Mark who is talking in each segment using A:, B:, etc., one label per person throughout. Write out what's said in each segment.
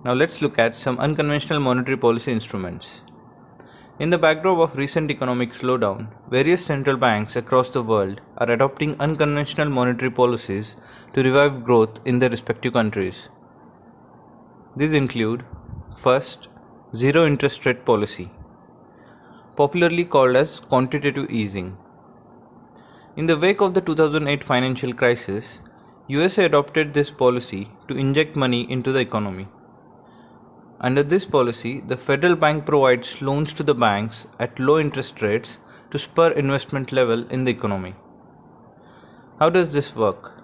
A: Now let's look at some unconventional monetary policy instruments. In the backdrop of recent economic slowdown, various central banks across the world are adopting unconventional monetary policies to revive growth in their respective countries. These include, first, zero interest rate policy, popularly called as quantitative easing. In the wake of the 2008 financial crisis, USA adopted this policy to inject money into the economy. Under this policy, the Federal Bank provides loans to the banks at low interest rates to spur investment level in the economy. How does this work?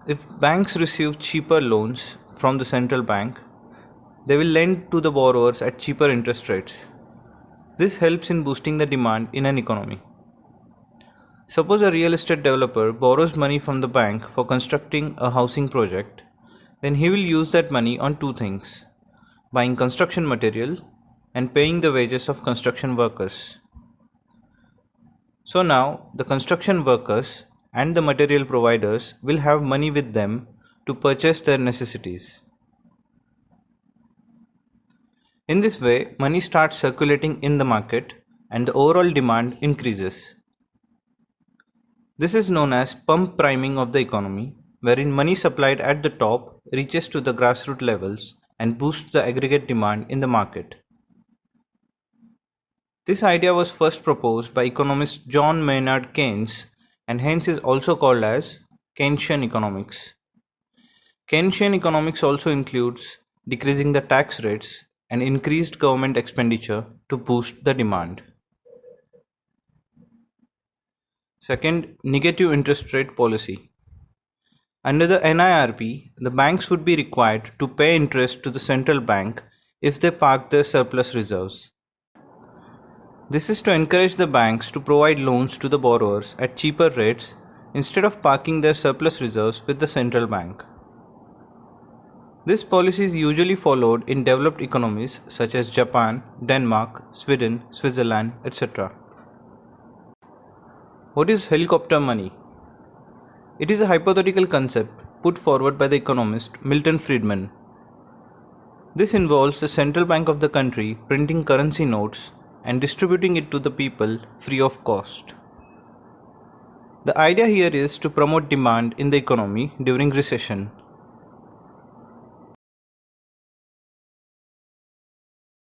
A: If banks receive cheaper loans from the central bank, they will lend to the borrowers at cheaper interest rates. This helps in boosting the demand in an economy. Suppose a real estate developer borrows money from the bank for constructing a housing project, then he will use that money on two things: buying construction material and paying the wages of construction workers. So now the construction workers and the material providers will have money with them to purchase their necessities. In this way, money starts circulating in the market and the overall demand increases. This is known as pump priming of the economy, wherein money supplied at the top reaches to the grassroots levels and boosts the aggregate demand in the market. This idea was first proposed by economist John Maynard Keynes and hence is also called as Keynesian economics. Keynesian economics also includes decreasing the tax rates and increased government expenditure to boost the demand. Second, negative interest rate policy. Under the NIRP, the banks would be required to pay interest to the central bank if they park their surplus reserves. This is to encourage the banks to provide loans to the borrowers at cheaper rates instead of parking their surplus reserves with the central bank. This policy is usually followed in developed economies such as Japan, Denmark, Sweden, Switzerland, etc. What is helicopter money? It is a hypothetical concept put forward by the economist Milton Friedman. This involves the central bank of the country printing currency notes and distributing it to the people free of cost. The idea here is to promote demand in the economy during recession